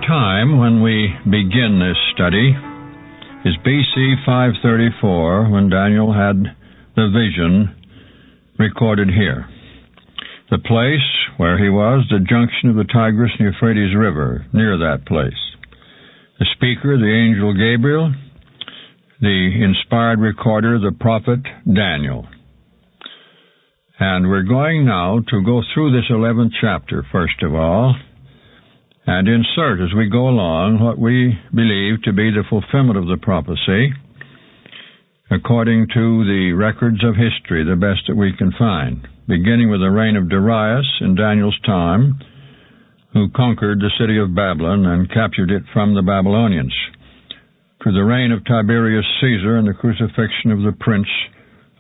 time when we begin this study is BC 534, when Daniel had the vision recorded here. The place where he was, the junction of the Tigris and Euphrates River, near that place. The speaker, the angel Gabriel, the inspired recorder, the prophet Daniel. And we're going now to go through this 11th chapter, first of all, and insert as we go along what we believe to be the fulfillment of the prophecy, according to the records of history, the best that we can find, beginning with the reign of Darius in Daniel's time, who conquered the city of Babylon and captured it from the Babylonians, to the reign of Tiberius Caesar and the crucifixion of the Prince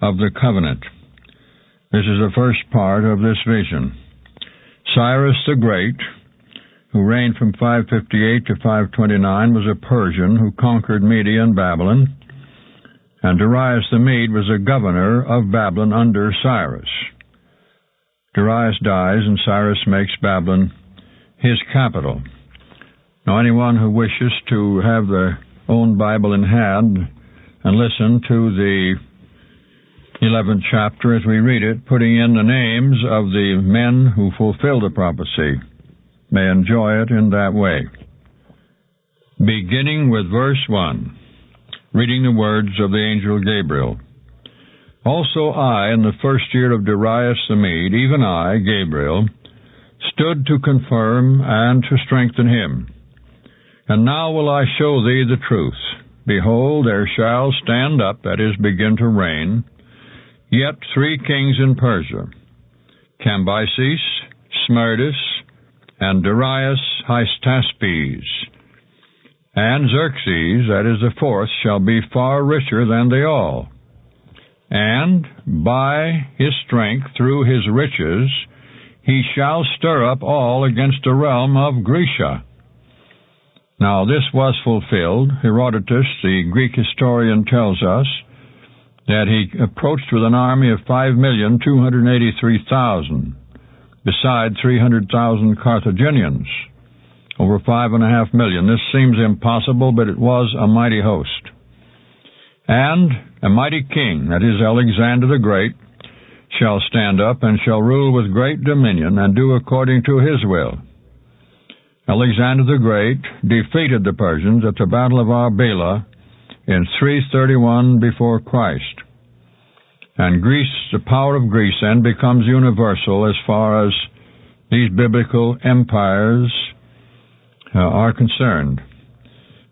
of the Covenant. This is the first part of this vision. Cyrus the Great, who reigned from 558 to 529, was a Persian who conquered Media and Babylon, and Darius the Mede was a governor of Babylon under Cyrus. Darius dies, and Cyrus makes Babylon his capital. Now, anyone who wishes to have their own Bible in hand and listen to the 11th chapter as we read it, putting in the names of the men who fulfilled the prophecy, may enjoy it in that way. Beginning with verse 1, reading the words of the angel Gabriel. Also I, in the first year of Darius the Mede, even I, Gabriel, stood to confirm and to strengthen him. And now will I show thee the truth. Behold, there shall stand up, that is, begin to reign, yet 3 kings in Persia, Cambyses, Smerdis, and Darius Hystaspes. And Xerxes, that is the 4th, shall be far richer than they all. And by his strength, through his riches, he shall stir up all against the realm of Grecia. Now this was fulfilled. Herodotus, the Greek historian, tells us that he approached with an army of 5,283,000, beside 300,000 Carthaginians, over 5.5 million. This seems impossible, but it was a mighty host. And a mighty king, that is Alexander the Great, shall stand up and shall rule with great dominion and do according to his will. Alexander the Great defeated the Persians at the Battle of Arbela in 331 before Christ. And Greece, the power of Greece then becomes universal as far as these biblical empires are concerned.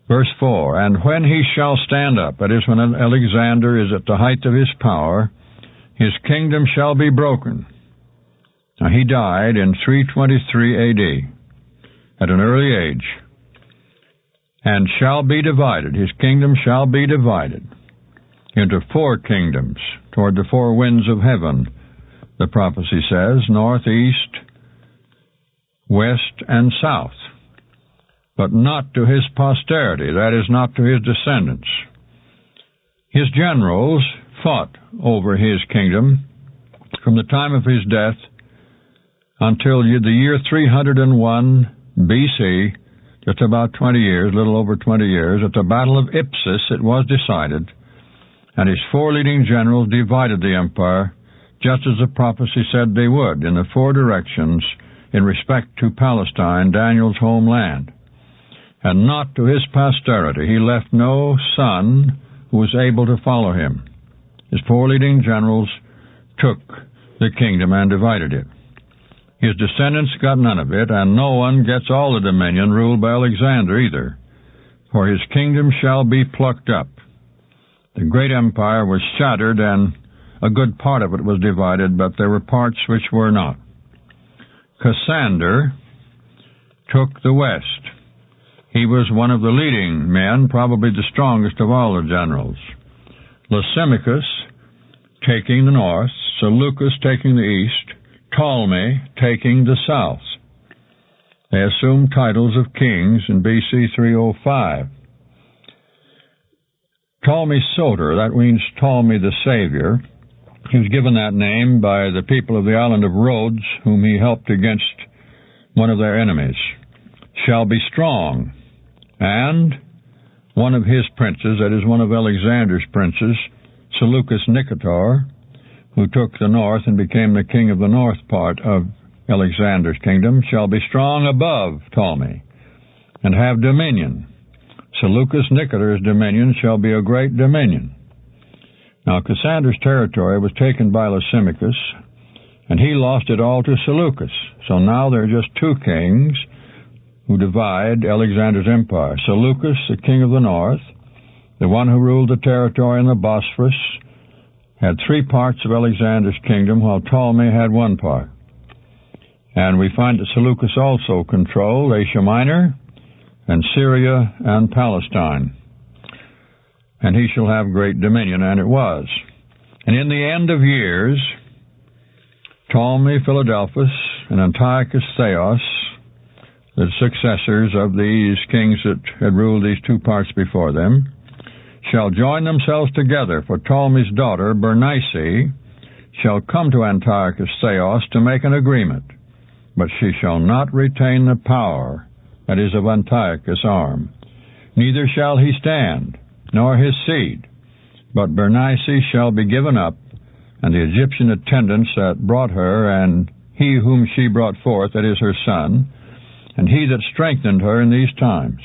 Verse 4, And when he shall stand up, that is, when Alexander is at the height of his power, his kingdom shall be broken. Now he died in 323 A.D., at an early age, and shall be divided. His kingdom shall be divided into 4 kingdoms, toward the 4 winds of heaven, the prophecy says, north, east, west, and south. But not to his posterity, that is, not to his descendants. His generals fought over his kingdom from the time of his death until the year 301 BC, just about 20 years, a little over 20 years. At the Battle of Ipsus it was decided, and his 4 leading generals divided the empire, just as the prophecy said they would, in the 4 directions in respect to Palestine, Daniel's homeland. And not to his posterity. He left no son who was able to follow him. His 4 leading generals took the kingdom and divided it. His descendants got none of it, and no one gets all the dominion ruled by Alexander either, for his kingdom shall be plucked up. The great empire was shattered, and a good part of it was divided, but there were parts which were not. Cassander took the west. He was one of the leading men, probably the strongest of all the generals. Lysimachus taking the north, Seleucus taking the east, Ptolemy taking the south. They assumed titles of kings in BC 305. Ptolemy Soter, that means Ptolemy the Savior. He was given that name by the people of the island of Rhodes, whom he helped against one of their enemies. shall be strong, and one of his princes, that is one of Alexander's princes, Seleucus Nicator, who took the north and became the king of the north part of Alexander's kingdom, shall be strong above Ptolemy, and have dominion. Seleucus Nicator's dominion shall be a great dominion. Now Cassandra's territory was taken by Lysimachus, and he lost it all to Seleucus. So now there are just two kings who divide Alexander's empire. Seleucus, the king of the north, the one who ruled the territory in the Bosphorus, had 3 parts of Alexander's kingdom, while Ptolemy had 1 part. And we find that Seleucus also controlled Asia Minor and Syria and Palestine. And he shall have great dominion, and it was. And in the end of years, Ptolemy Philadelphus and Antiochus Theos, the successors of these kings that had ruled these 2 parts before them, shall join themselves together, for Ptolemy's daughter, Bernice, shall come to Antiochus Theos to make an agreement, but she shall not retain the power that is of Antiochus' arm. Neither shall he stand, nor his seed, but Bernice shall be given up, and the Egyptian attendants that brought her, and he whom she brought forth, that is her son, and he that strengthened her in these times.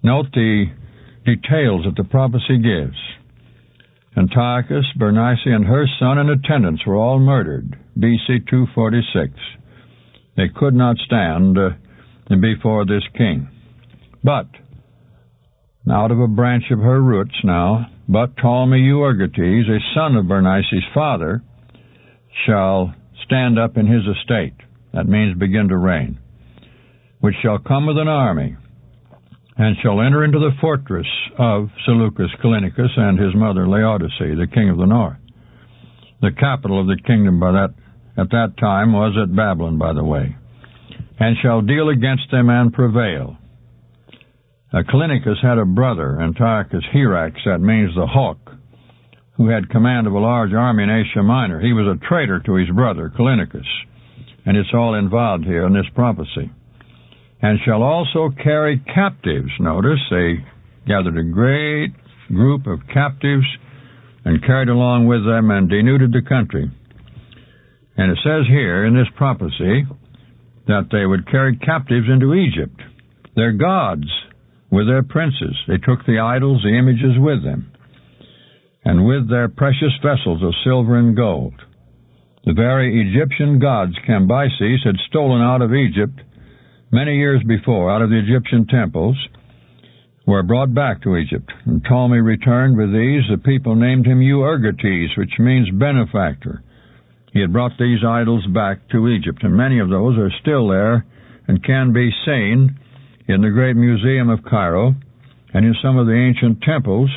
Note the details that the prophecy gives. Antiochus, Bernice, and her son and attendants were all murdered, B.C. 246. They could not stand before this king. But, out of a branch of her roots now, but Ptolemy Euergetes, a son of Bernice's father, shall stand up in his estate. That means begin to reign. Which shall come with an army, and shall enter into the fortress of Seleucus Callinicus and his mother Laodice, the king of the north. The capital of the kingdom at that time was at Babylon, by the way, and shall deal against them and prevail. Callinicus had a brother, Antiochus Hirax, that means the hawk, who had command of a large army in Asia Minor. He was a traitor to his brother, Callinicus, and it's all involved here in this prophecy. And shall also carry captives. Notice, they gathered a great group of captives and carried along with them and denuded the country. And it says here in this prophecy that they would carry captives into Egypt, their gods with their princes. They took the idols, the images with them, and with their precious vessels of silver and gold. The very Egyptian gods Cambyses had stolen out of Egypt many years before, out of the Egyptian temples, were brought back to Egypt. And Ptolemy returned with these. The people named him Euergetes, which means benefactor. He had brought these idols back to Egypt, and many of those are still there and can be seen in the great museum of Cairo and in some of the ancient temples.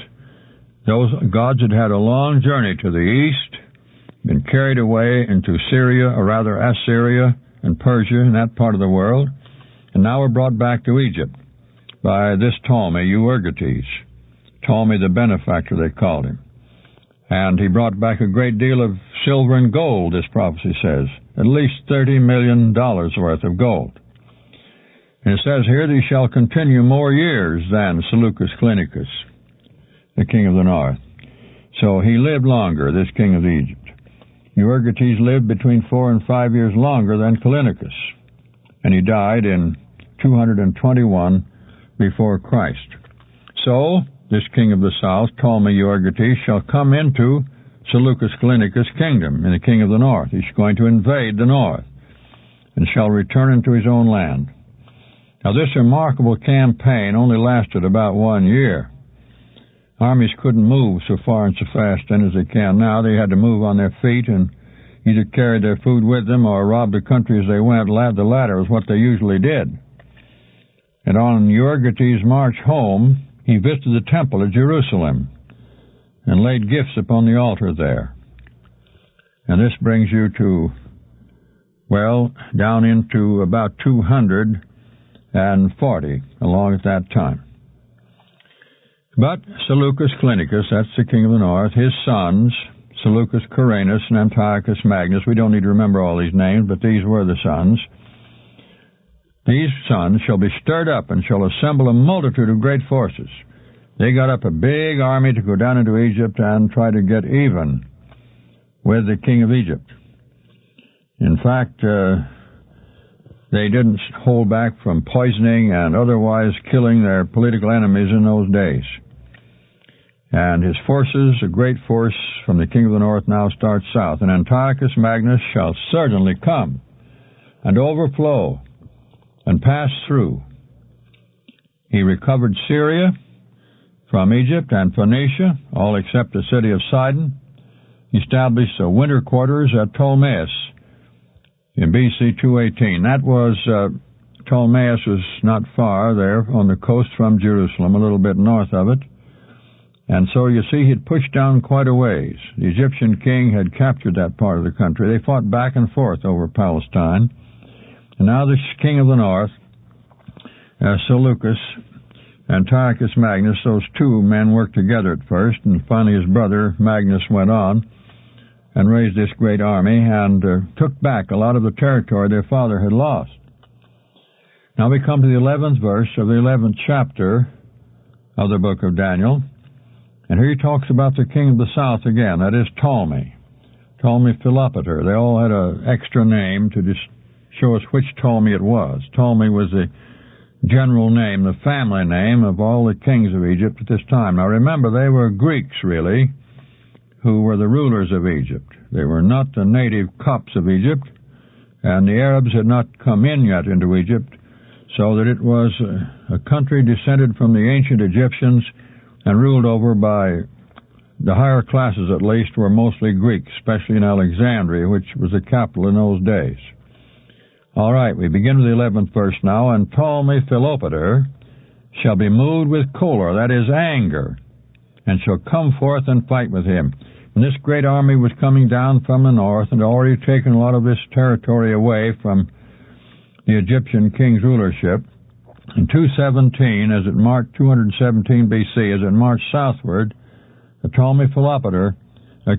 Those gods had had a long journey to the east, been carried away into Syria, or rather Assyria and Persia, in that part of the world, and now were brought back to Egypt by this Ptolemy Euergetes. Ptolemy the benefactor, they called him. And he brought back a great deal of silver and gold, this prophecy says, at least $30 million worth of gold. And it says here that he shall continue more years than Seleucus Callinicus, the king of the north. So he lived longer, this king of Egypt. Euergetes lived between 4 and 5 years longer than Callinicus, and he died in 221 before Christ. So, this king of the south, Ptolemy Euergetes, shall come into Seleucus Callinicus' kingdom, in the king of the north. He's going to invade the north, and shall return into his own land. Now, this remarkable campaign only lasted about 1 year. Armies couldn't move so far and so fast then as they can now. They had to move on their feet and either carry their food with them or rob the country as they went. The latter was what they usually did. And on Euergetes' march home, he visited the temple at Jerusalem and laid gifts upon the altar there. And this brings you to, down into about 240 along at that time. But Seleucus Callinicus, that's the king of the north, his sons, Seleucus Caranus and Antiochus Magnus, we don't need to remember all these names, but these were the sons, these sons shall be stirred up and shall assemble a multitude of great forces. They got up a big army to go down into Egypt and try to get even with the king of Egypt. In fact, they didn't hold back from poisoning and otherwise killing their political enemies in those days. And his forces, a great force from the king of the north, now starts south. And Antiochus Magnus shall certainly come and overflow and pass through. He recovered Syria from Egypt and Phoenicia, all except the city of Sidon. He established winter quarters at Ptolemais in B.C. 218. That was, Ptolemais was not far there on the coast from Jerusalem, a little bit north of it. And so you see he'd pushed down quite a ways. The Egyptian king had captured that part of the country. They fought back and forth over Palestine. And now the king of the north, Seleucus, Antiochus Magnus, those two men worked together at first, and finally his brother Magnus went on and raised this great army and took back a lot of the territory their father had lost. Now we come to the 11th verse of the 11th chapter of the book of Daniel. And here he talks about the king of the south again, that is Ptolemy Philopater. They all had an extra name to just show us which Ptolemy it was. Ptolemy was the general name, the family name of all the kings of Egypt at this time. Now remember, they were Greeks, really, who were the rulers of Egypt. They were not the native Copts of Egypt, and the Arabs had not come in yet into Egypt, so that it was a country descended from the ancient Egyptians and ruled over by the higher classes, at least, were mostly Greek, especially in Alexandria, which was the capital in those days. All right, we begin with the 11th verse now. And Ptolemy Philopater shall be moved with choler, that is anger, and shall come forth and fight with him. And this great army was coming down from the north and had already taken a lot of this territory away from the Egyptian king's rulership. In 217, as it marched 217 B.C., as it marched southward, Ptolemy Philopater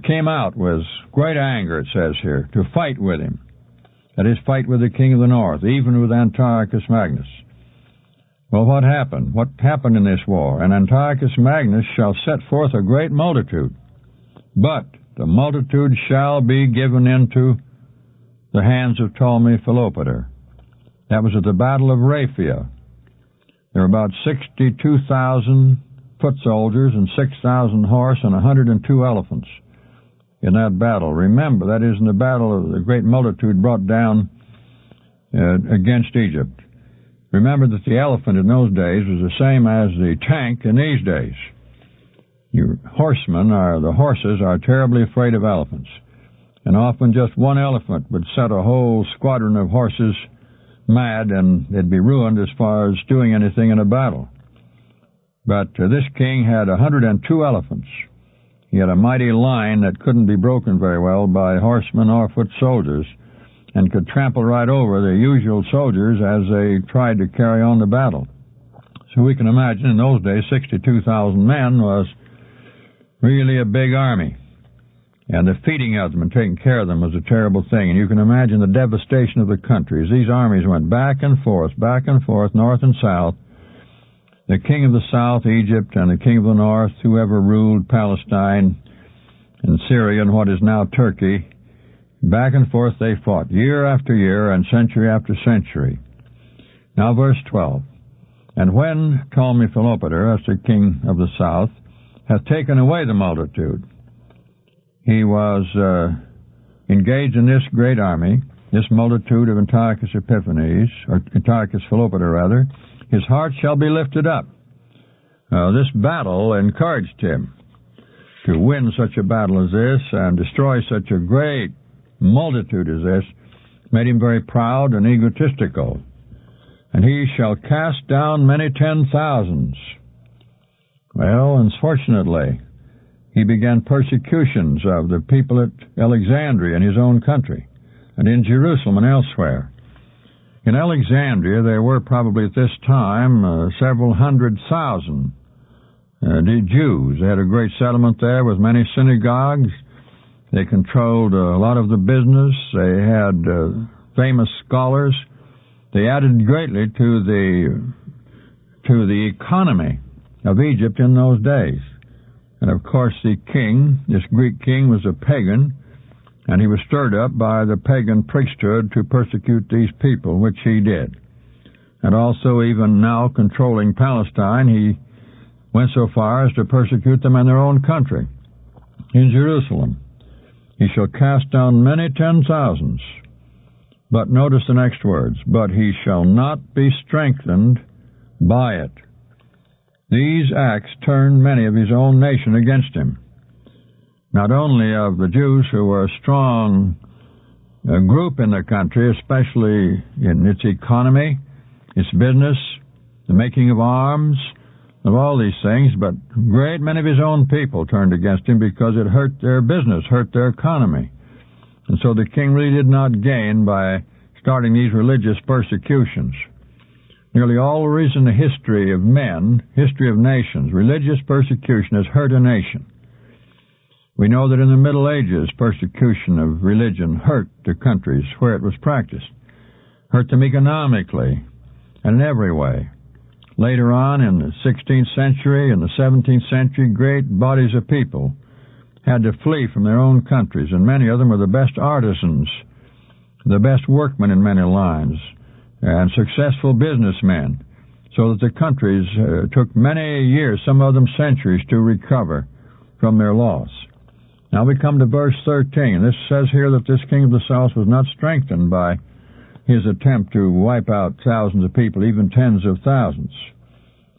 came out with great anger, it says here, to fight with him. That is, fight with the king of the north, even with Antiochus Magnus. Well, what happened? What happened in this war? And Antiochus Magnus shall set forth a great multitude, but the multitude shall be given into the hands of Ptolemy Philopater. That was at the Battle of Raphia. There were about 62,000 foot soldiers and 6,000 horse and 102 elephants in that battle. Remember, that is in the battle of the great multitude brought down against Egypt. Remember that the elephant in those days was the same as the tank in these days. The horses are terribly afraid of elephants. And often just one elephant would set a whole squadron of horses mad, and they'd be ruined as far as doing anything in a battle. But this king had 102 elephants. He had a mighty line that couldn't be broken very well by horsemen or foot soldiers, and could trample right over the usual soldiers as they tried to carry on the battle. So we can imagine in those days 62,000 men was really a big army. And the feeding of them and taking care of them was a terrible thing. And you can imagine the devastation of the country as these armies went back and forth, north and south. The king of the south, Egypt, and the king of the north, whoever ruled Palestine and Syria and what is now Turkey, back and forth they fought, year after year and century after century. Now verse 12. And when Ptolemy Philopater, as the king of the south, hath taken away the multitude, he was engaged in this great army, this multitude of Antiochus Epiphanes, or Antiochus Philopater rather, his heart shall be lifted up. This battle encouraged him to win such a battle as this and destroy such a great multitude as this, made him very proud and egotistical. And he shall cast down many 10,000s. Well, unfortunately, he began persecutions of the people at Alexandria in his own country, and in Jerusalem and elsewhere. In Alexandria, there were probably at this time several 100,000 Jews. They had a great settlement there with many synagogues. They controlled a lot of the business. They had famous scholars. They added greatly to the economy of Egypt in those days. And of course the king, this Greek king, was a pagan, and he was stirred up by the pagan priesthood to persecute these people, which he did. And also, even now controlling Palestine, he went so far as to persecute them in their own country, in Jerusalem. He shall cast down many 10,000s. But notice the next words, but he shall not be strengthened by it. These acts turned many of his own nation against him. Not only of the Jews, who were a strong group in the country, especially in its economy, its business, the making of arms, of all these things, but great many of his own people turned against him because it hurt their business, hurt their economy. And so the king really did not gain by starting these religious persecutions. Nearly always in the history of men, history of nations, religious persecution has hurt a nation. We know that in the Middle Ages, persecution of religion hurt the countries where it was practiced, hurt them economically and in every way. Later on, in the 16th century and the 17th century, great bodies of people had to flee from their own countries, and many of them were the best artisans, the best workmen in many lines, and successful businessmen, so that the countries took many years, some of them centuries, to recover from their loss. Now we come to verse 13. This says here that this king of the south was not strengthened by his attempt to wipe out thousands of people, even tens of thousands.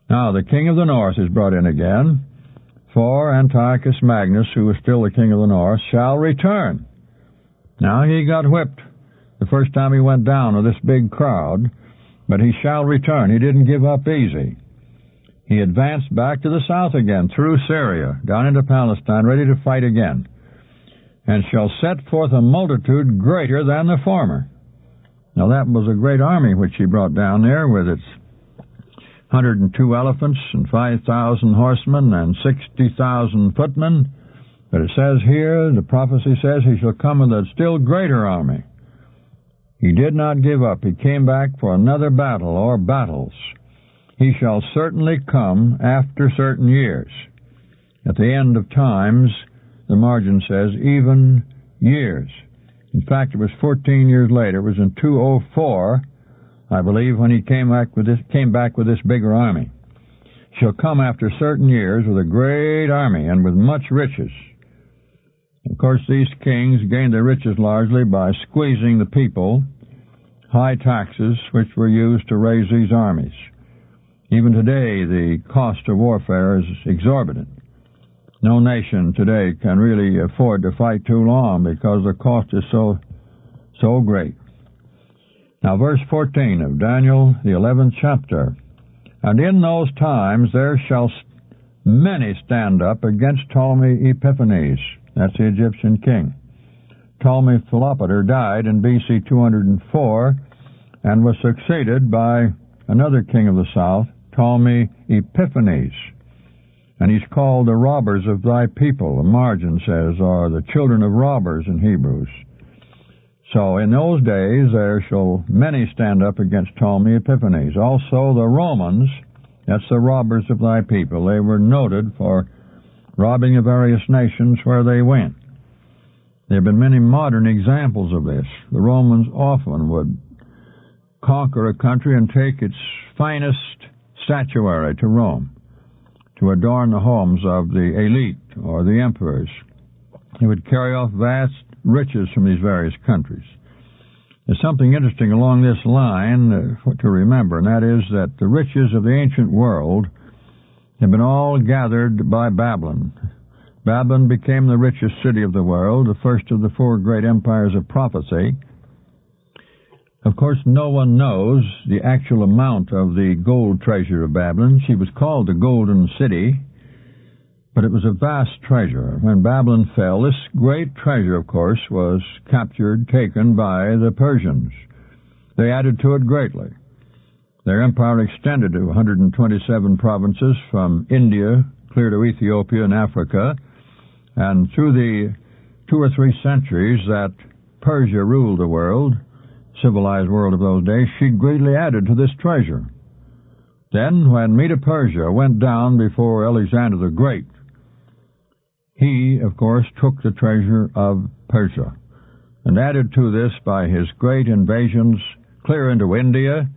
Now the king of the north is brought in again, for Antiochus Magnus, who was still the king of the north, shall return. Now he got whipped the first time he went down with this big crowd, but he shall return. He didn't give up easy. He advanced back to the south again, through Syria, down into Palestine, ready to fight again, and shall set forth a multitude greater than the former. Now that was a great army which he brought down there, with its 102 elephants and 5,000 horsemen and 60,000 footmen. But it says here, the prophecy says, he shall come with a still greater army. He did not give up. He came back for another battle, or battles. He shall certainly come after certain years. At the end of times, the margin says, even years. In fact, it was 14 years later. It was in 204, I believe, when he came back with this bigger army. Shall come after certain years with a great army and with much riches. Of course, these kings gained their riches largely by squeezing the people, high taxes which were used to raise these armies. Even today, the cost of warfare is exorbitant. No nation today can really afford to fight too long because the cost is so great. Now, verse 14 of Daniel, the 11th chapter. And in those times there shall many stand up against Ptolemy Epiphanes. That's the Egyptian king. Ptolemy Philopater died in B.C. 204 and was succeeded by another king of the south, Ptolemy Epiphanes. And he's called the robbers of thy people, the margin says, or the children of robbers in Hebrews. So in those days there shall many stand up against Ptolemy Epiphanes. Also the Romans, that's the robbers of thy people. They were noted for robbing of various nations where they went. There have been many modern examples of this. The Romans often would conquer a country and take its finest statuary to Rome to adorn the homes of the elite or the emperors. He would carry off vast riches from these various countries. There's something interesting along this line to remember, and that is that the riches of the ancient world have been all gathered by Babylon. Babylon became the richest city of the world, the first of the four great empires of prophecy. Of course, no one knows the actual amount of the gold treasure of Babylon. She was called the Golden City, but it was a vast treasure. When Babylon fell, this great treasure, of course, was captured, taken by the Persians. They added to it greatly. Their empire extended to 127 provinces from India clear to Ethiopia and Africa, and through the 2 or 3 centuries that Persia ruled the world, civilized world of those days, she greatly added to this treasure. Then, when Medo-Persia went down before Alexander the Great, he, of course, took the treasure of Persia and added to this by his great invasions clear into India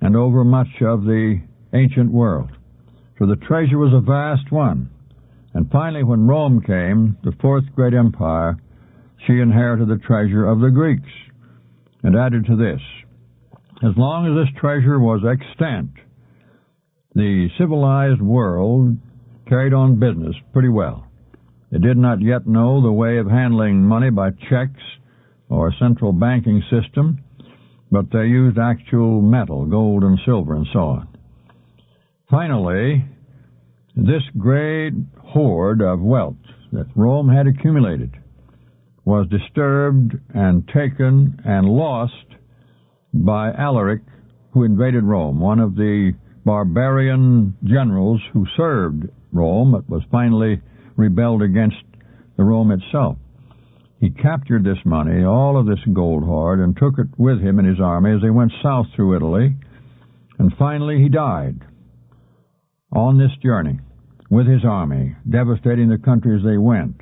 and over much of the ancient world. So the treasure was a vast one. And finally, when Rome came, the fourth great empire, she inherited the treasure of the Greeks and added to this. As long as this treasure was extant, the civilized world carried on business pretty well. It did not yet know the way of handling money by checks or a central banking system, but they used actual metal, gold and silver, and so on. Finally, this great hoard of wealth that Rome had accumulated was disturbed and taken and lost by Alaric, who invaded Rome, one of the barbarian generals who served Rome but was finally rebelled against the Rome itself. He captured this money, all of this gold hoard, and took it with him in his army as they went south through Italy, and finally he died on this journey with his army, devastating the country as they went.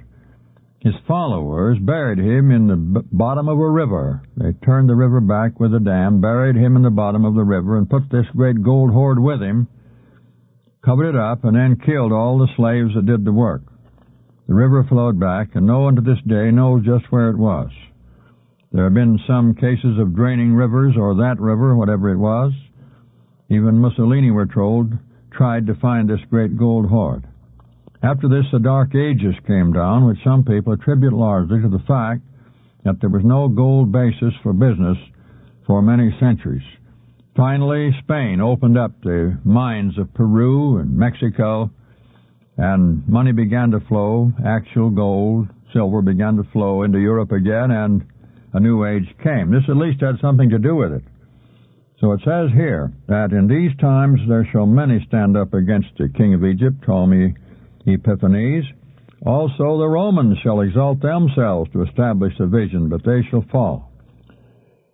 His followers buried him in the bottom of a river. They turned the river back with a dam, buried him in the bottom of the river, and put this great gold hoard with him, covered it up, and then killed all the slaves that did the work. The river flowed back, and no one to this day knows just where it was. There have been some cases of draining rivers, or that river, whatever it was. Even Mussolini, we're told, tried to find this great gold hoard. After this, the Dark Ages came down, which some people attribute largely to the fact that there was no gold basis for business for many centuries. Finally, Spain opened up the mines of Peru and Mexico, and money began to flow, actual gold, silver began to flow into Europe again, and a new age came. This at least had something to do with it. So it says here that in these times there shall many stand up against the king of Egypt, Ptolemy Epiphanes. Also the Romans shall exalt themselves to establish the vision, but they shall fall.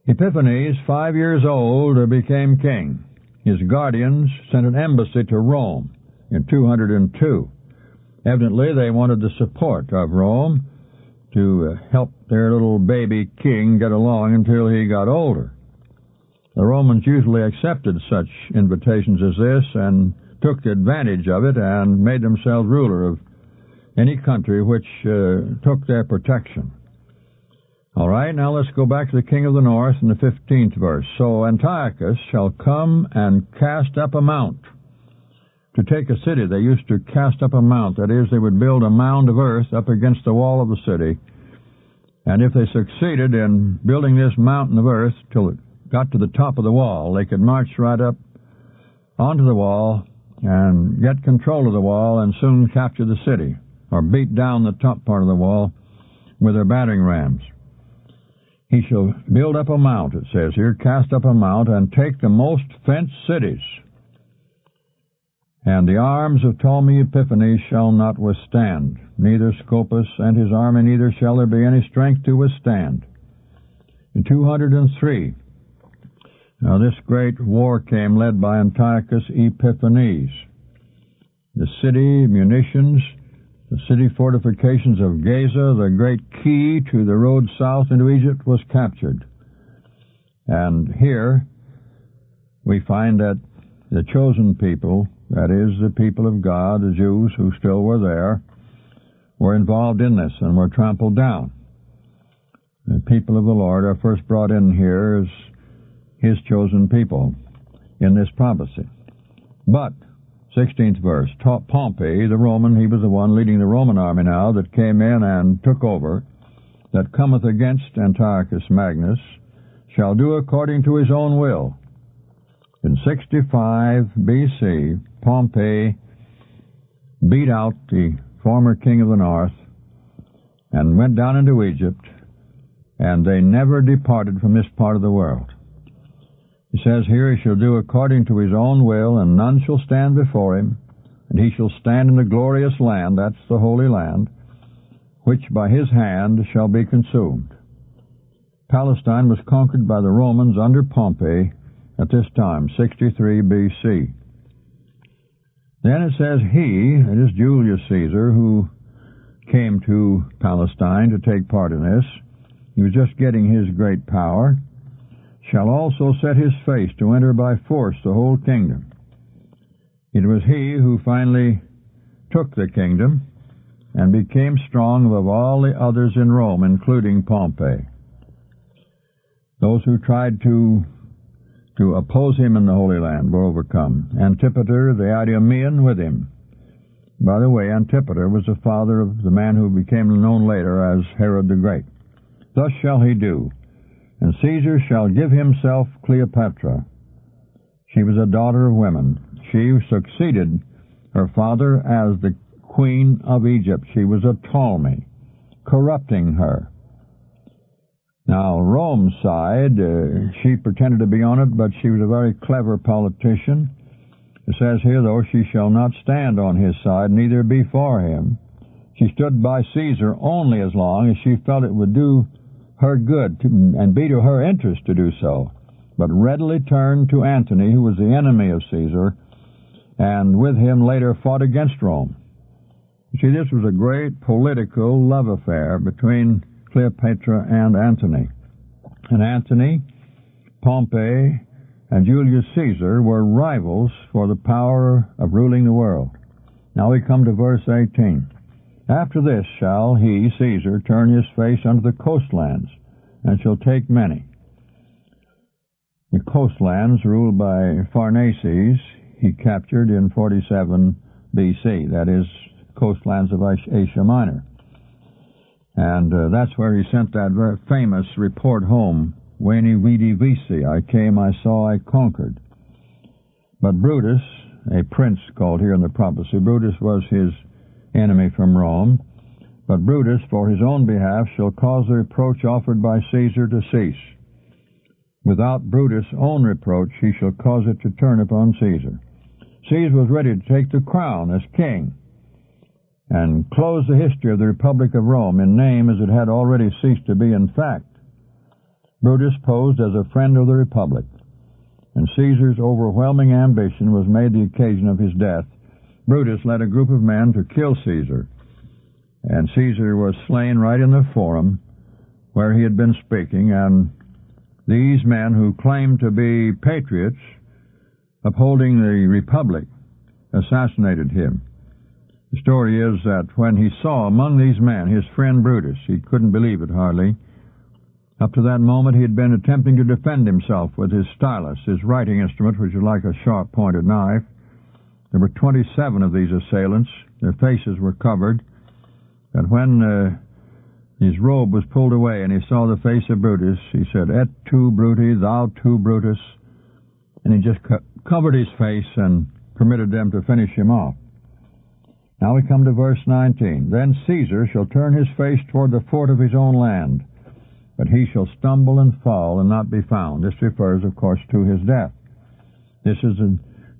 Epiphanes, 5 years old, became king. His guardians sent an embassy to Rome in 202. Evidently, they wanted the support of Rome to help their little baby king get along until he got older. The Romans usually accepted such invitations as this and took advantage of it and made themselves ruler of any country which took their protection. All right, now let's go back to the king of the north in the 15th verse. So Antiochus shall come and cast up a mount. To take a city, they used to cast up a mount. That is, they would build a mound of earth up against the wall of the city. And if they succeeded in building this mountain of earth till it got to the top of the wall, they could march right up onto the wall and get control of the wall and soon capture the city, or beat down the top part of the wall with their battering rams. He shall build up a mount, it says here, cast up a mount, and take the most fenced cities. And the arms of Ptolemy Epiphanes shall not withstand, neither Scopas and his army, neither shall there be any strength to withstand. In 203, now this great war came led by Antiochus Epiphanes. The city munitions, the city fortifications of Gaza, the great key to the road south into Egypt, was captured. And here we find that the chosen people, that is, the people of God, the Jews who still were there, were involved in this and were trampled down. The people of the Lord are first brought in here as His chosen people in this prophecy. But, 16th verse, Pompey, the Roman, he was the one leading the Roman army now that came in and took over, that cometh against Antiochus Magnus, shall do according to his own will. In 65 B.C., Pompey beat out the former king of the north and went down into Egypt, and they never departed from this part of the world. He says here, he shall do according to his own will, and none shall stand before him, and he shall stand in the glorious land, that's the Holy Land, which by his hand shall be consumed. Palestine was conquered by the Romans under Pompey at this time, 63 B.C. Then it says it is Julius Caesar, who came to Palestine to take part in this. He was just getting his great power. Shall also set his face to enter by force the whole kingdom. It was he who finally took the kingdom and became strong above all the others in Rome, including Pompey. Those who tried to oppose him in the Holy Land were overcome. Antipater, the Idumean, with him. By the way, Antipater was the father of the man who became known later as Herod the Great. Thus shall he do, and Caesar shall give himself Cleopatra. She was a daughter of women. She succeeded her father as the queen of Egypt. She was a Ptolemy, corrupting her. Now, Rome's side, she pretended to be on it, but she was a very clever politician. It says here, though, she shall not stand on his side, neither be for him. She stood by Caesar only as long as she felt it would do her good and be to her interest to do so, but readily turned to Antony, who was the enemy of Caesar, and with him later fought against Rome. You see, this was a great political love affair between Cleopatra and Antony. And Antony, Pompey, and Julius Caesar were rivals for the power of ruling the world. Now we come to verse 18. After this shall he, Caesar, turn his face unto the coastlands, and shall take many. The coastlands ruled by Pharnaces he captured in 47 B.C., that is, coastlands of Asia Minor. And that's where he sent that very famous report home, Veni Vidi Vici, I came, I saw, I conquered. But Brutus, a prince called here in the prophecy, Brutus was his enemy from Rome, but Brutus, for his own behalf, shall cause the reproach offered by Caesar to cease. Without Brutus' own reproach, he shall cause it to turn upon Caesar. Caesar was ready to take the crown as king and close the history of the Republic of Rome in name as it had already ceased to be in fact. Brutus posed as a friend of the Republic, and Caesar's overwhelming ambition was made the occasion of his death. Brutus led a group of men to kill Caesar, and Caesar was slain right in the forum where he had been speaking, and these men who claimed to be patriots upholding the Republic assassinated him. The story is that when he saw among these men his friend Brutus, he couldn't believe it hardly. Up to that moment he had been attempting to defend himself with his stylus, his writing instrument, which is like a sharp-pointed knife. There were 27 of these assailants. Their faces were covered. And when his robe was pulled away and he saw the face of Brutus, he said, Et tu, Bruti, thou too, Brutus. And he just covered his face and permitted them to finish him off. Now we come to verse 19. Then Caesar shall turn his face toward the fort of his own land, but he shall stumble and fall and not be found. This refers, of course, to his death. This is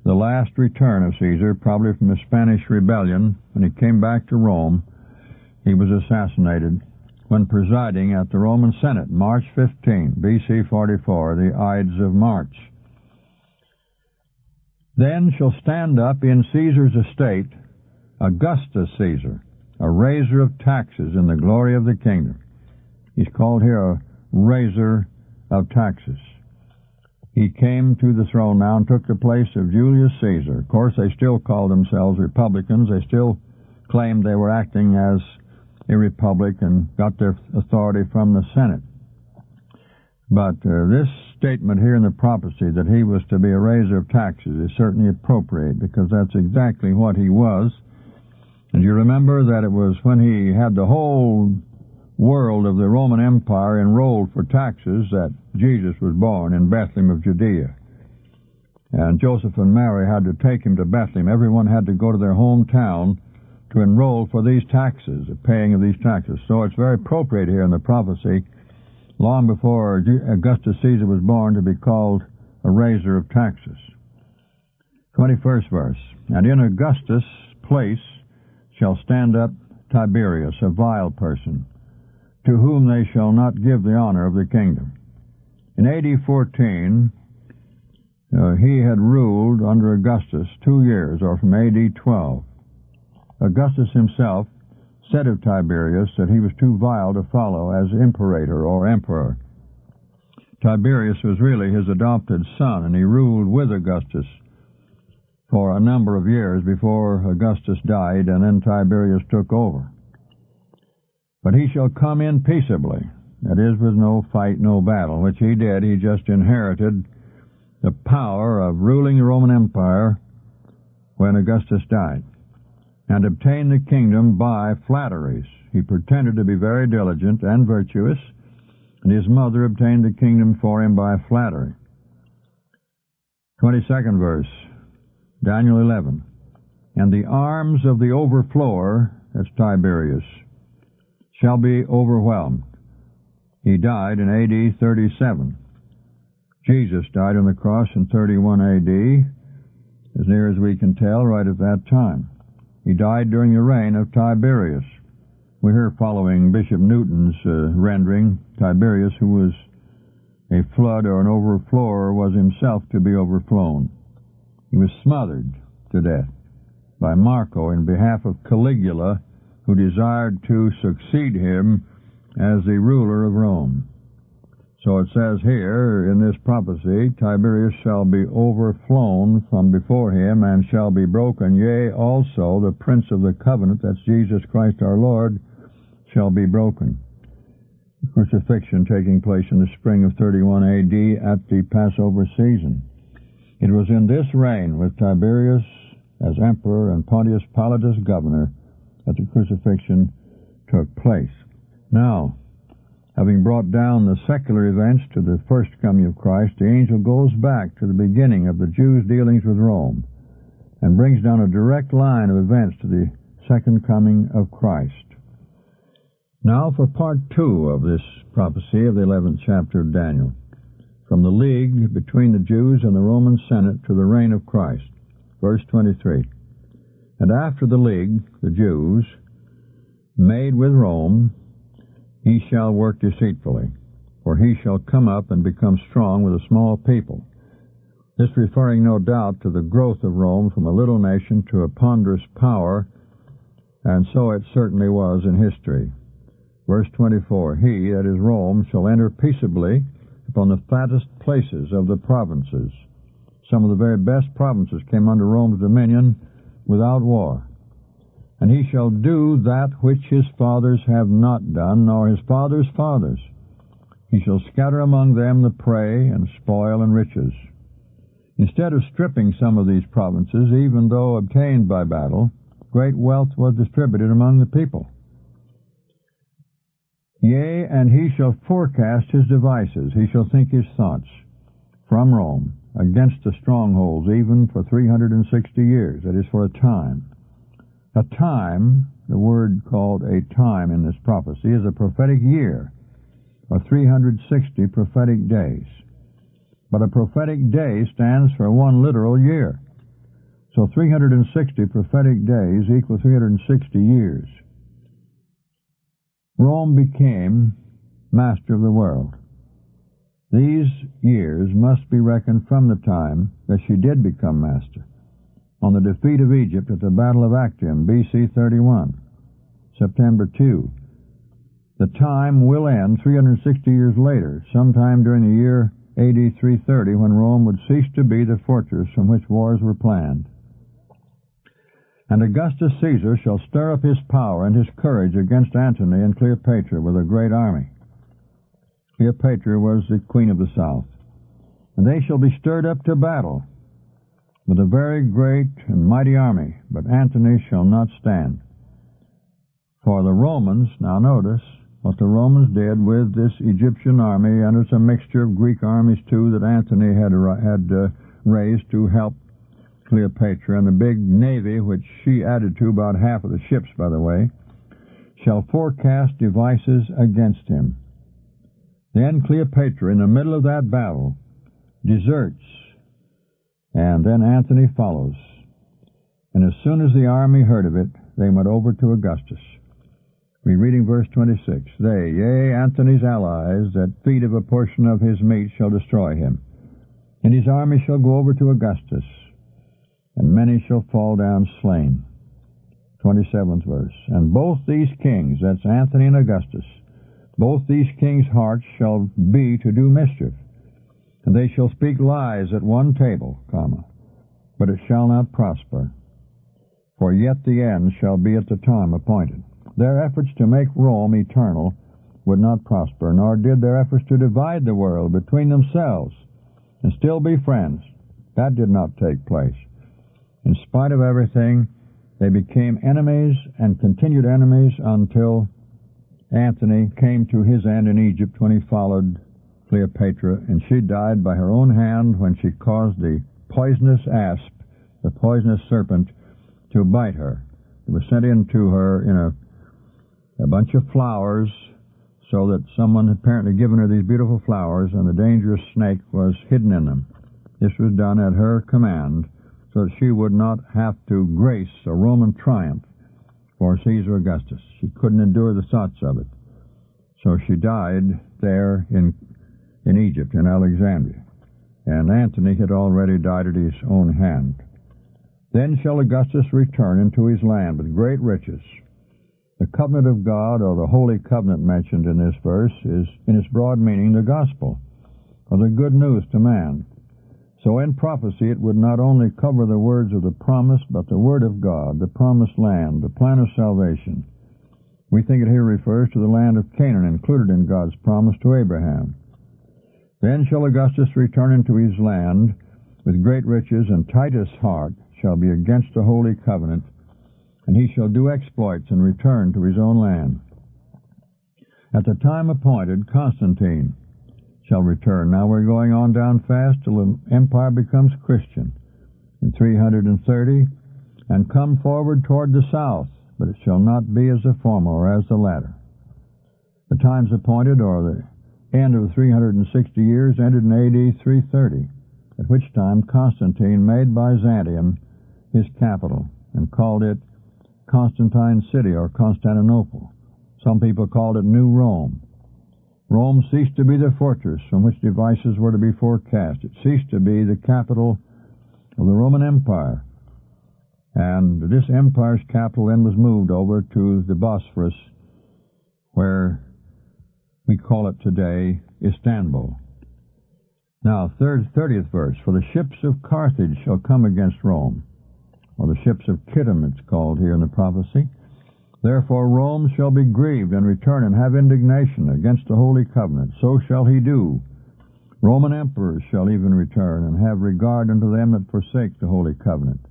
the last return of Caesar, probably from the Spanish rebellion. When he came back to Rome, he was assassinated when presiding at the Roman Senate, March 15, B.C. 44, the Ides of March. Then shall stand up in Caesar's estate Augustus Caesar, a raiser of taxes in the glory of the kingdom. He's called here a raiser of taxes. He came to the throne now and took the place of Julius Caesar. Of course, they still called themselves Republicans. They still claimed they were acting as a republic and got their authority from the Senate. But this statement here in the prophecy that he was to be a raiser of taxes is certainly appropriate, because that's exactly what he was. And you remember that it was when he had the whole world of the Roman Empire enrolled for taxes that Jesus was born in Bethlehem of Judea. And Joseph and Mary had to take him to Bethlehem. Everyone had to go to their hometown to enroll for these taxes, the paying of these taxes. So it's very appropriate here in the prophecy, long before Augustus Caesar was born, to be called a raiser of taxes. 21st verse. And in Augustus' place shall stand up Tiberius, a vile person, to whom they shall not give the honor of the kingdom. In AD 14, he had ruled under Augustus 2 years, or from AD 12. Augustus himself said of Tiberius that he was too vile to follow as imperator or emperor. Tiberius was really his adopted son, and he ruled with Augustus for a number of years before Augustus died, and then Tiberius took over. But he shall come in peaceably, that is, with no fight, no battle, which he did. He just inherited the power of ruling the Roman Empire when Augustus died, and obtained the kingdom by flatteries. He pretended to be very diligent and virtuous, and his mother obtained the kingdom for him by flattery. 22nd verse, Daniel 11. And the arms of the overflower, that's Tiberius, shall be overwhelmed. He died in AD 37. Jesus died on the cross in 31 AD, as near as we can tell, right at that time. He died during the reign of Tiberius. We're here following Bishop Newton's rendering. Tiberius, who was a flood or an overflower, was himself to be overflown. He was smothered to death by Marco in behalf of Caligula, who desired to succeed him as the ruler of Rome. So it says here in this prophecy, Tiberius shall be overflown from before him, and shall be broken. Yea, also the prince of the covenant, that's Jesus Christ our Lord, shall be broken. The crucifixion taking place in the spring of 31 AD at the Passover season. It was in this reign, with Tiberius as emperor and Pontius Pilate as governor, that the crucifixion took place. Now, having brought down the secular events to the first coming of Christ, the angel goes back to the beginning of the Jews' dealings with Rome and brings down a direct line of events to the second coming of Christ. Now for part 2 of this prophecy of the 11th chapter of Daniel, from the league between the Jews and the Roman Senate to the reign of Christ. Verse 23. And after the league, the Jews, made with Rome, he shall work deceitfully, for he shall come up and become strong with a small people. This referring no doubt to the growth of Rome from a little nation to a ponderous power, and so it certainly was in history. Verse 24, he, that is Rome, shall enter peaceably upon the fattest places of the provinces. Some of the very best provinces came under Rome's dominion without war. And he shall do that which his fathers have not done, nor his fathers' fathers. He shall scatter among them the prey and spoil and riches. Instead of stripping some of these provinces, even though obtained by battle, great wealth was distributed among the people. Yea, and he shall forecast his devices, he shall think his thoughts, from Rome, against the strongholds, even for 360 years, that is, for a time. A time, the word called a time in this prophecy, is a prophetic year, or 360 prophetic days. But a prophetic day stands for one literal year. So 360 prophetic days equal 360 years. Rome became master of the world. These years must be reckoned from the time that she did become master, on the defeat of Egypt at the Battle of Actium, BC 31, September 2. The time will end 360 years later, sometime during the year AD 330, when Rome would cease to be the fortress from which wars were planned. And Augustus Caesar shall stir up his power and his courage against Antony and Cleopatra with a great army. Cleopatra was the queen of the south. And they shall be stirred up to battle with a very great and mighty army, but Antony shall not stand. For the Romans, now notice what the Romans did with this Egyptian army, and it's a mixture of Greek armies too that Antony had raised to help Cleopatra, and the big navy, which she added to, about half of the ships, by the way, shall forecast devices against him. Then Cleopatra, in the middle of that battle, deserts, and then Antony follows. And as soon as the army heard of it, they went over to Augustus. We're reading verse 26. They, yea, Antony's allies, that feed of a portion of his meat shall destroy him. And his army shall go over to Augustus, and many shall fall down slain. 27th verse. And both these kings, that's Antony and Augustus, both these kings' hearts shall be to do mischief, and they shall speak lies at one table, but it shall not prosper. For yet the end shall be at the time appointed. Their efforts to make Rome eternal would not prosper, nor did their efforts to divide the world between themselves and still be friends. That did not take place. In spite of everything, they became enemies and continued enemies until Antony came to his end in Egypt when he followed Cleopatra, and she died by her own hand when she caused the poisonous asp, the poisonous serpent, to bite her. It was sent into her in a bunch of flowers, so that someone had apparently given her these beautiful flowers, and the dangerous snake was hidden in them. This was done at her command, so that she would not have to grace a Roman triumph for Caesar Augustus. She couldn't endure the thoughts of it. So she died there in Egypt, in Alexandria. And Antony had already died at his own hand. Then shall Augustus return into his land with great riches. The covenant of God, or the holy covenant mentioned in this verse, is, in its broad meaning, the gospel, or the good news to man. So in prophecy it would not only cover the words of the promise, but the word of God, the promised land, the plan of salvation. We think it here refers to the land of Canaan, included in God's promise to Abraham. Then shall Augustus return into his land with great riches, and Titus' heart shall be against the holy covenant, and he shall do exploits and return to his own land. At the time appointed, Constantine shall return. Now we're going on down fast till the empire becomes Christian in 330, and come forward toward the south, but it shall not be as the former or as the latter. The times appointed, or the end of the 360 years, ended in AD 330, at which time Constantine made Byzantium his capital and called it Constantine City, or Constantinople. Some people called it New Rome. Rome ceased to be the fortress from which devices were to be forecast. It ceased to be the capital of the Roman Empire. And this empire's capital then was moved over to the Bosphorus, where we call it today Istanbul. Now, 30th verse. For the ships of Carthage shall come against Rome, or the ships of Kittim it's called here in the prophecy. Therefore Rome shall be grieved and return and have indignation against the holy covenant. So shall he do. Roman emperors shall even return and have regard unto them that forsake the holy covenant.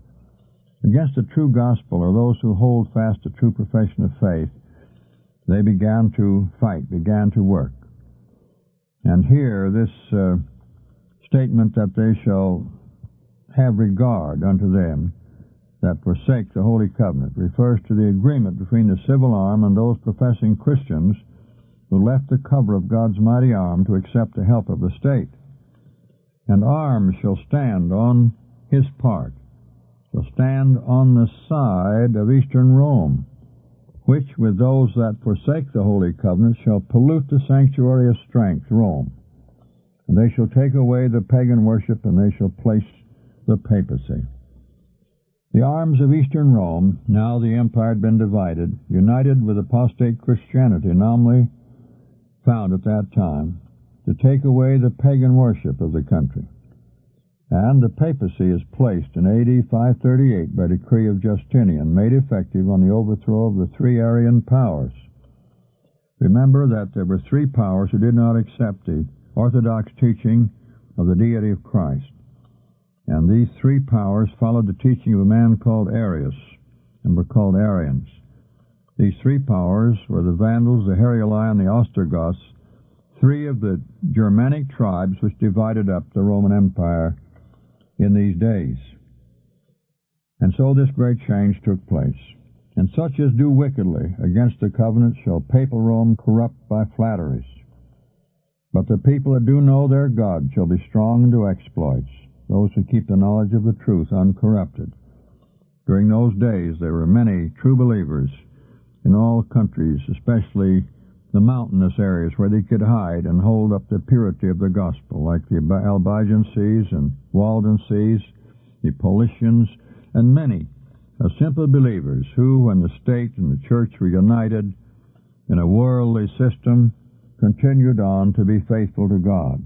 Against the true gospel, or those who hold fast the true profession of faith, they began to fight, began to work. And here this statement that they shall have regard unto them that forsake the holy covenant refers to the agreement between the civil arm and those professing Christians who left the cover of God's mighty arm to accept the help of the state. And arms shall stand on his part, shall stand on the side of eastern Rome, which with those that forsake the holy covenant shall pollute the sanctuary of strength, Rome. And they shall take away the pagan worship, and they shall place the papacy. The arms of eastern Rome, now the empire had been divided, united with apostate Christianity, nominally found at that time, to take away the pagan worship of the country. And the papacy is placed in AD 538 by decree of Justinian, made effective on the overthrow of the three Arian powers. Remember that there were three powers who did not accept the orthodox teaching of the deity of Christ. And these three powers followed the teaching of a man called Arius, and were called Arians. These three powers were the Vandals, the Heruli, and the Ostrogoths, three of the Germanic tribes which divided up the Roman Empire in these days. And so this great change took place. And such as do wickedly against the covenant shall papal Rome corrupt by flatteries. But the people that do know their God shall be strong and do exploits, those who keep the knowledge of the truth uncorrupted. During those days there were many true believers in all countries, especially the mountainous areas where they could hide and hold up the purity of the gospel, like the Albigenses and Waldenses, the Paulicians, and many of simple believers who, when the state and the church were united in a worldly system, continued on to be faithful to God.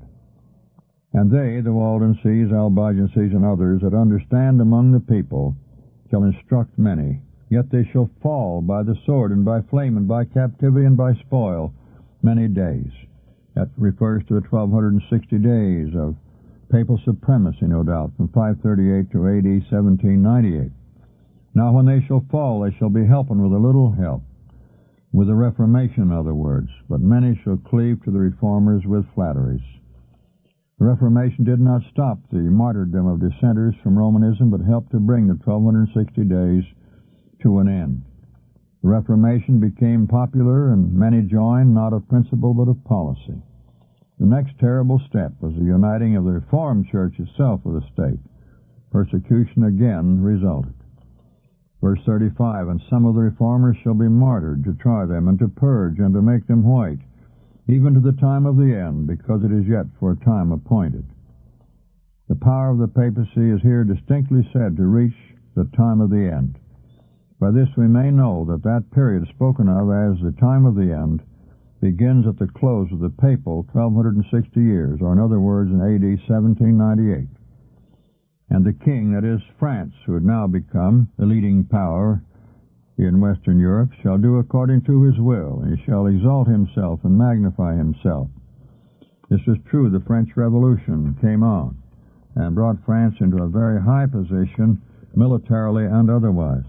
And they, the Waldenses, Albigenses, and others that understand among the people, shall instruct many. Yet they shall fall by the sword and by flame and by captivity and by spoil many days. That refers to the 1260 days of papal supremacy, no doubt, from 538 to AD 1798. Now when they shall fall, they shall be helping with a little help, with the Reformation, in other words, but many shall cleave to the Reformers with flatteries. The Reformation did not stop the martyrdom of dissenters from Romanism, but helped to bring the 1260 days to an end. The Reformation became popular, and many joined, not of principle but of policy. The next terrible step was the uniting of the Reformed Church itself with the state. Persecution again resulted. Verse 35, and some of the reformers shall be martyred, to try them, and to purge, and to make them white, even to the time of the end, because it is yet for a time appointed. The power of the papacy is here distinctly said to reach the time of the end. By this we may know that that period spoken of as the time of the end begins at the close of the papal 1260 years, or in other words, in AD 1798. And the king, that is France, who had now become the leading power in Western Europe, shall do according to his will. He shall exalt himself and magnify himself. This was true. The French Revolution came on and brought France into a very high position, militarily and otherwise.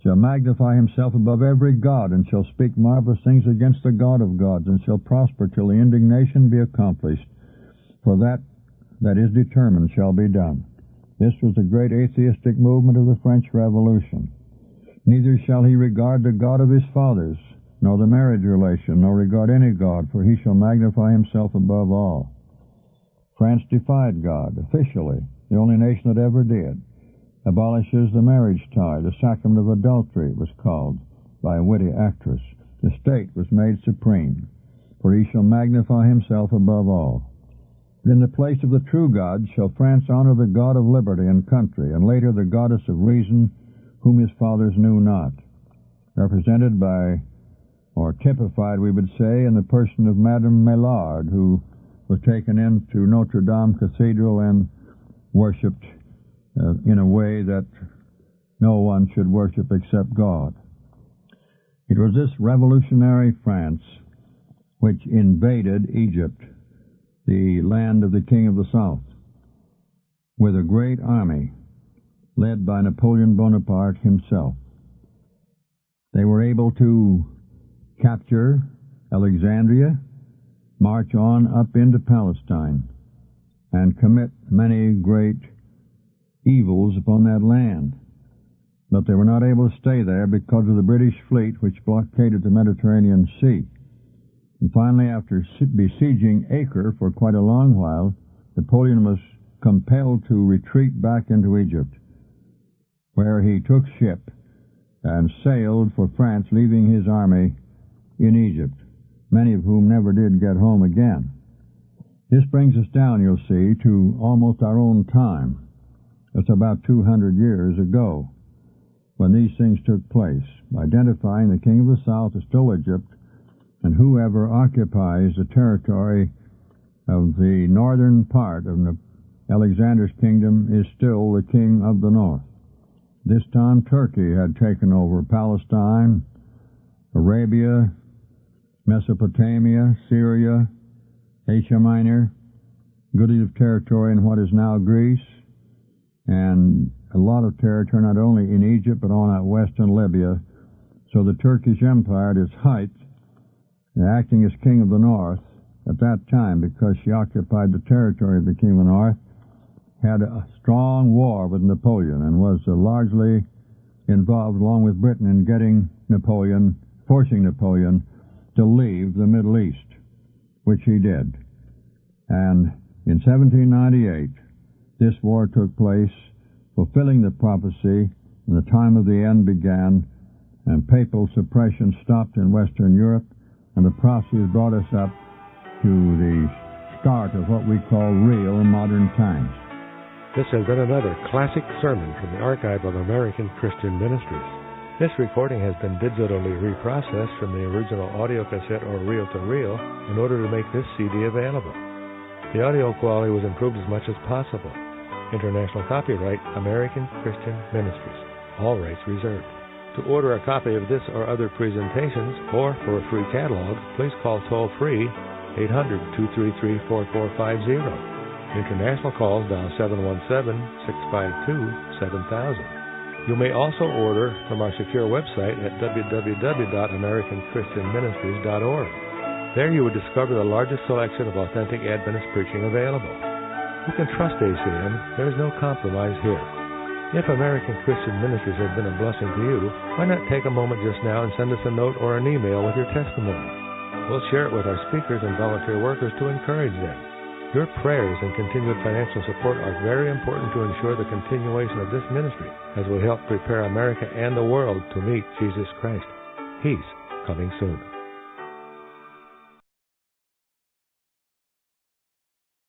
Shall magnify himself above every god, and shall speak marvelous things against the God of gods, and shall prosper till the indignation be accomplished, for that is determined shall be done. This was the great atheistic movement of the French Revolution. Neither shall he regard the God of his fathers, nor the marriage relation, nor regard any god, for he shall magnify himself above all. France defied God, officially, the only nation that ever did. Abolishes the marriage tie, the sacrament of adultery, it was called by a witty actress. The state was made supreme, for he shall magnify himself above all. In the place of the true God shall France honor the God of liberty and country, and later the goddess of reason, whom his fathers knew not, represented by, or typified, we would say, in the person of Madame Maillard, who was taken into Notre Dame Cathedral and worshipped in a way that no one should worship except God. It was this revolutionary France which invaded Egypt, the land of the King of the South, with a great army led by Napoleon Bonaparte himself. They were able to capture Alexandria, march on up into Palestine, and commit many great evils upon that land. But they were not able to stay there because of the British fleet which blockaded the Mediterranean Sea. And finally, after besieging Acre for quite a long while, Napoleon was compelled to retreat back into Egypt, where he took ship and sailed for France, leaving his army in Egypt, many of whom never did get home again. This brings us down, you'll see, to almost our own time. It's about 200 years ago when these things took place, identifying the king of the south as still Egypt, and whoever occupies the territory of the northern part of Alexander's kingdom is still the king of the north. This time Turkey had taken over Palestine, Arabia, Mesopotamia, Syria, Asia Minor, good deal of territory in what is now Greece, and a lot of territory not only in Egypt but on out west in Libya. So the Turkish Empire at its height, acting as king of the north at that time, because she occupied the territory of the king of the north, had a strong war with Napoleon and was largely involved, along with Britain, in forcing Napoleon to leave the Middle East, which he did. And in 1798, this war took place, fulfilling the prophecy, and the time of the end began, and papal suppression stopped in Western Europe, and the process brought us up to the start of what we call real modern times. This has been another classic sermon from the Archive of American Christian Ministries. This recording has been digitally reprocessed from the original audio cassette or reel-to-reel in order to make this CD available. The audio quality was improved as much as possible. International copyright, American Christian Ministries. All rights reserved. To order a copy of this or other presentations, or for a free catalog, please call toll-free 800-233-4450. International calls dial 717-652-7000. You may also order from our secure website at www.americanchristianministries.org. There you will discover the largest selection of authentic Adventist preaching available. You can trust ACM. There is no compromise here. If American Christian Ministries has been a blessing to you, why not take a moment just now and send us a note or an email with your testimony? We'll share it with our speakers and volunteer workers to encourage them. Your prayers and continued financial support are very important to ensure the continuation of this ministry, as we help prepare America and the world to meet Jesus Christ. He's coming soon.